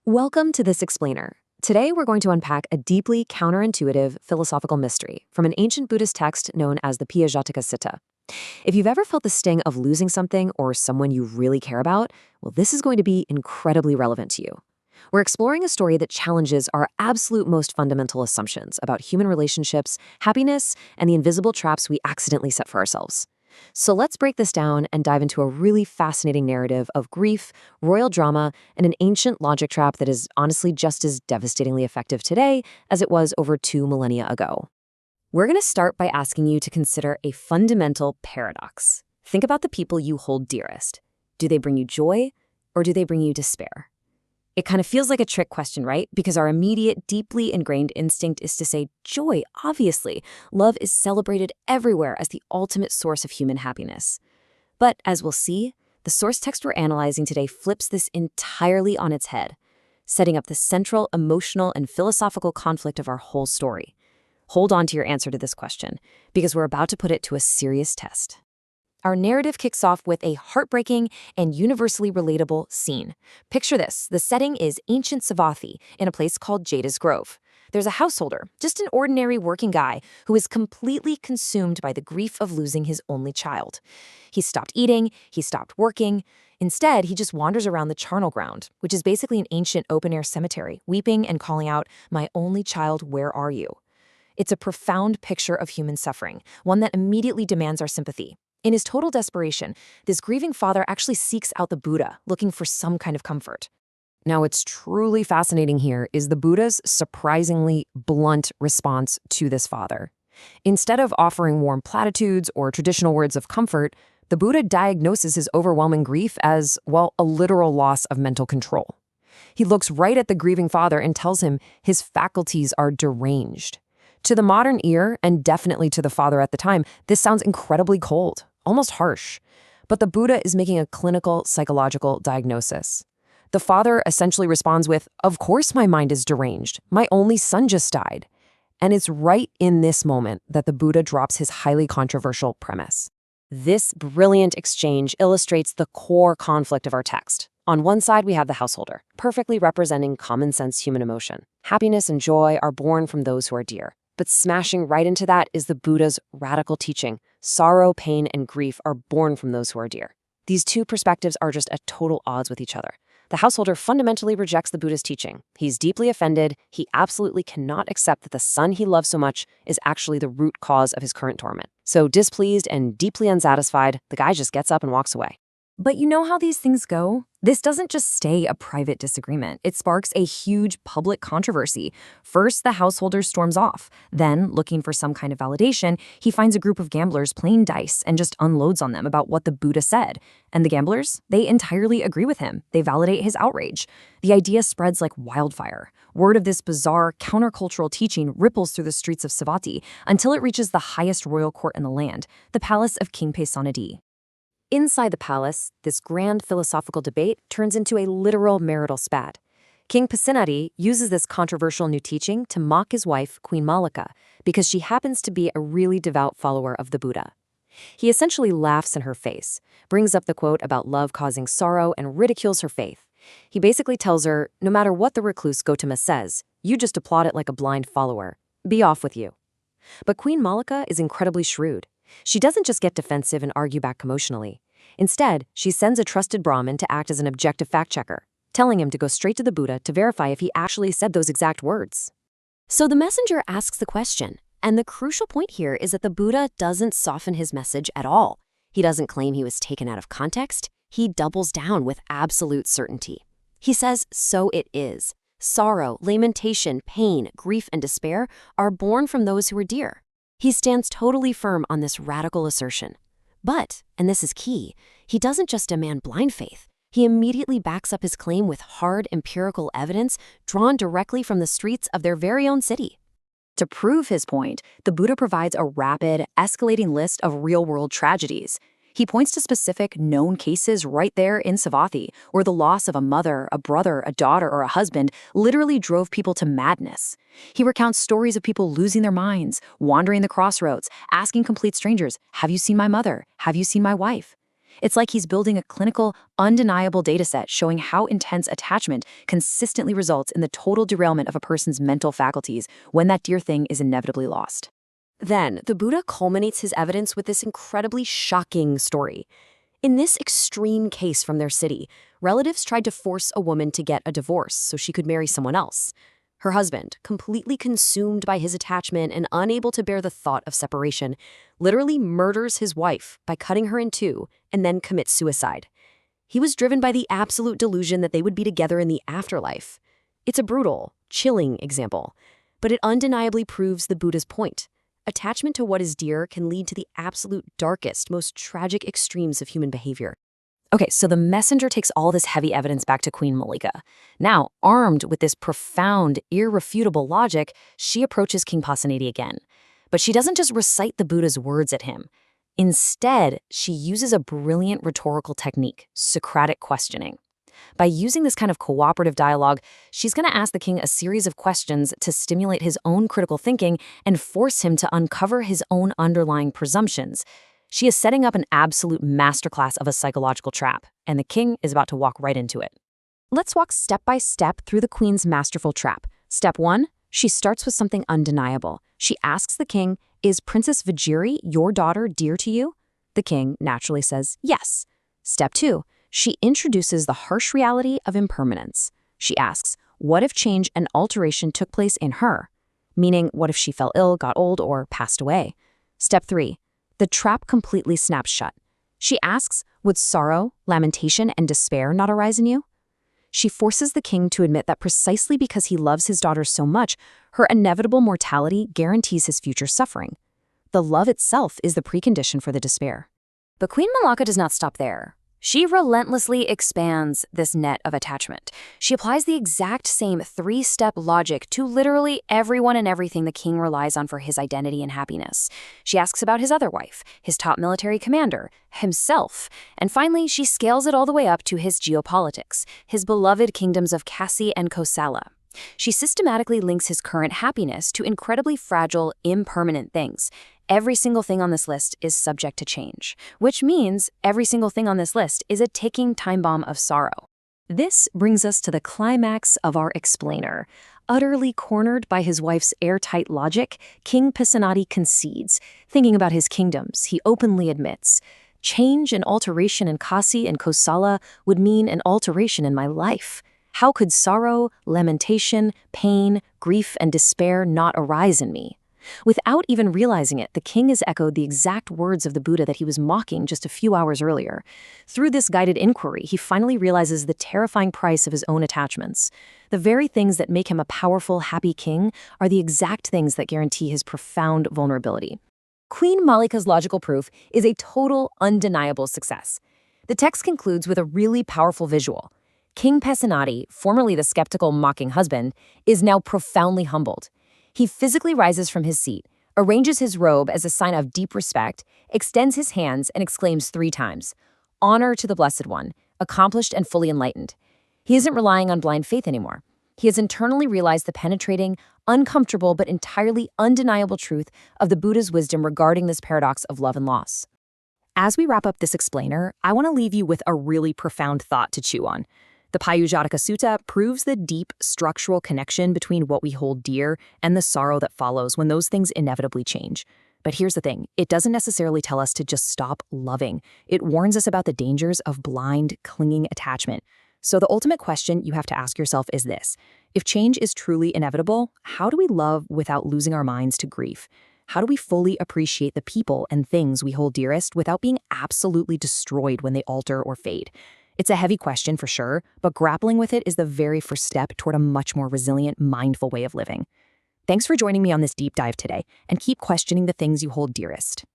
Welcome to this explainer. Today we're going to unpack a deeply counterintuitive philosophical mystery from an ancient Buddhist text known as the Piyajatika Sutta. If you've ever felt the sting of losing something or someone you really care about, well, this is going to be incredibly relevant to you. We're exploring a story that challenges our absolute most fundamental assumptions about human relationships, happiness, and the invisible traps we accidentally set for ourselves. So let's break this down and dive into a really fascinating narrative of grief, royal drama, and an ancient logic trap that is honestly just as devastatingly effective today as it was over 2 millennia ago. We're going to start by asking you to consider a fundamental paradox. Think about the people you hold dearest. Do they bring you joy, or do they bring you despair? It kind of feels like a trick question, right? Because our immediate, deeply ingrained instinct is to say, joy, obviously. Love is celebrated everywhere as the ultimate source of human happiness. But as we'll see, the source text we're analyzing today flips this entirely on its head, setting up the central emotional and philosophical conflict of our whole story. Hold on to your answer to this question, because we're about to put it to a serious test. Our narrative kicks off with a heartbreaking and universally relatable scene. Picture this. The setting is ancient Savatthi in a place called Jada's Grove. There's a householder, just an ordinary working guy, who is completely consumed by the grief of losing his only child. He stopped eating, he stopped working. Instead, he just wanders around the charnel ground, which is basically an ancient open-air cemetery, weeping and calling out, "My only child, where are you?" It's a profound picture of human suffering, one that immediately demands our sympathy. In his total desperation, this grieving father actually seeks out the Buddha, looking for some kind of comfort. Now, what's truly fascinating here is the Buddha's surprisingly blunt response to this father. Instead of offering warm platitudes or traditional words of comfort, the Buddha diagnoses his overwhelming grief as, well, a literal loss of mental control. He looks right at the grieving father and tells him his faculties are deranged. To the modern ear, and definitely to the father at the time, this sounds incredibly cold, almost harsh. But the Buddha is making a clinical psychological diagnosis. The father essentially responds with, "Of course my mind is deranged. My only son just died." And it's right in this moment that the Buddha drops his highly controversial premise. This brilliant exchange illustrates the core conflict of our text. On one side, we have the householder, perfectly representing common sense human emotion. Happiness and joy are born from those who are dear. But smashing right into that is the Buddha's radical teaching. Sorrow, pain, and grief are born from those who are dear. These two perspectives are just at total odds with each other. The householder fundamentally rejects the Buddha's teaching. He's deeply offended. He absolutely cannot accept that the son he loves so much is actually the root cause of his current torment. So displeased and deeply unsatisfied, the guy just gets up and walks away. But you know how these things go? This doesn't just stay a private disagreement. It sparks a huge public controversy. First, the householder storms off. Then, looking for some kind of validation, he finds a group of gamblers playing dice and just unloads on them about what the Buddha said. And the gamblers, they entirely agree with him. They validate his outrage. The idea spreads like wildfire. Word of this bizarre, countercultural teaching ripples through the streets of Savatthi until it reaches the highest royal court in the land, the palace of King Pasenadi. Inside the palace, this grand philosophical debate turns into a literal marital spat. King Pasenadi uses this controversial new teaching to mock his wife, Queen Malika, because she happens to be a really devout follower of the Buddha. He essentially laughs in her face, brings up the quote about love causing sorrow, and ridicules her faith. He basically tells her, no matter what the recluse Gautama says, you just applaud it like a blind follower. Be off with you. But Queen Malika is incredibly shrewd. She doesn't just get defensive and argue back emotionally. Instead, she sends a trusted Brahmin to act as an objective fact-checker, telling him to go straight to the Buddha to verify if he actually said those exact words. So the messenger asks the question, and the crucial point here is that the Buddha doesn't soften his message at all. He doesn't claim he was taken out of context. He doubles down with absolute certainty. He says, so it is. Sorrow, lamentation, pain, grief, and despair are born from those who are dear. He stands totally firm on this radical assertion. But, and this is key, he doesn't just demand blind faith. He immediately backs up his claim with hard empirical evidence drawn directly from the streets of their very own city. To prove his point, the Buddha provides a rapid, escalating list of real-world tragedies. He points to specific known cases right there in Savatthi, where the loss of a mother, a brother, a daughter, or a husband literally drove people to madness. He recounts stories of people losing their minds, wandering the crossroads, asking complete strangers, "Have you seen my mother? Have you seen my wife?" It's like he's building a clinical, undeniable dataset showing how intense attachment consistently results in the total derailment of a person's mental faculties when that dear thing is inevitably lost. Then, the Buddha culminates his evidence with this incredibly shocking story. In this extreme case from their city, relatives tried to force a woman to get a divorce so she could marry someone else. Her husband, completely consumed by his attachment and unable to bear the thought of separation, literally murders his wife by cutting her in two and then commits suicide. He was driven by the absolute delusion that they would be together in the afterlife. It's a brutal, chilling example, but it undeniably proves the Buddha's point. Attachment to what is dear can lead to the absolute darkest, most tragic extremes of human behavior. Okay, so the messenger takes all this heavy evidence back to Queen Malika. Now, armed with this profound, irrefutable logic, she approaches King Pasenadi again. But she doesn't just recite the Buddha's words at him. Instead, she uses a brilliant rhetorical technique, Socratic questioning. By using this kind of cooperative dialogue, she's going to ask the king a series of questions to stimulate his own critical thinking and force him to uncover his own underlying presumptions. She is setting up an absolute masterclass of a psychological trap, and the king is about to walk right into it. Let's walk step by step through the queen's masterful trap. Step 1, she starts with something undeniable. She asks the king, "Is Princess Vajiri, your daughter, dear to you?" The king naturally says, "Yes." Step 2, she introduces the harsh reality of impermanence. She asks, what if change and alteration took place in her? Meaning, what if she fell ill, got old, or passed away? Step 3, the trap completely snaps shut. She asks, would sorrow, lamentation, and despair not arise in you? She forces the king to admit that precisely because he loves his daughter so much, her inevitable mortality guarantees his future suffering. The love itself is the precondition for the despair. But Queen Malika does not stop there. She relentlessly expands this net of attachment. She applies the exact same three-step logic to literally everyone and everything the king relies on for his identity and happiness. She asks about his other wife, his top military commander, himself, and finally she scales it all the way up to his geopolitics, his beloved kingdoms of Kasi and Kosala. She systematically links his current happiness to incredibly fragile, impermanent things. Every single thing on this list is subject to change, which means every single thing on this list is a ticking time bomb of sorrow. This brings us to the climax of our explainer. Utterly cornered by his wife's airtight logic, King Pasenadi concedes. Thinking about his kingdoms, he openly admits, change and alteration in Kasi and Kosala would mean an alteration in my life. How could sorrow, lamentation, pain, grief, and despair not arise in me? Without even realizing it, the king has echoed the exact words of the Buddha that he was mocking just a few hours earlier. Through this guided inquiry, he finally realizes the terrifying price of his own attachments. The very things that make him a powerful, happy king are the exact things that guarantee his profound vulnerability. Queen Malika's logical proof is a total, undeniable success. The text concludes with a really powerful visual. King Pasenadi, formerly the skeptical, mocking husband, is now profoundly humbled. He physically rises from his seat, arranges his robe as a sign of deep respect, extends his hands, and exclaims 3 times, "Honor to the Blessed One, accomplished and fully enlightened." He isn't relying on blind faith anymore. He has internally realized the penetrating, uncomfortable, but entirely undeniable truth of the Buddha's wisdom regarding this paradox of love and loss. As we wrap up this explainer, I want to leave you with a really profound thought to chew on. The Piyajatika Sutta proves the deep structural connection between what we hold dear and the sorrow that follows when those things inevitably change. But here's the thing, it doesn't necessarily tell us to just stop loving. It warns us about the dangers of blind, clinging attachment. So the ultimate question you have to ask yourself is this: if change is truly inevitable, how do we love without losing our minds to grief? How do we fully appreciate the people and things we hold dearest without being absolutely destroyed when they alter or fade? It's a heavy question for sure, but grappling with it is the very first step toward a much more resilient, mindful way of living. Thanks for joining me on this deep dive today, and keep questioning the things you hold dearest.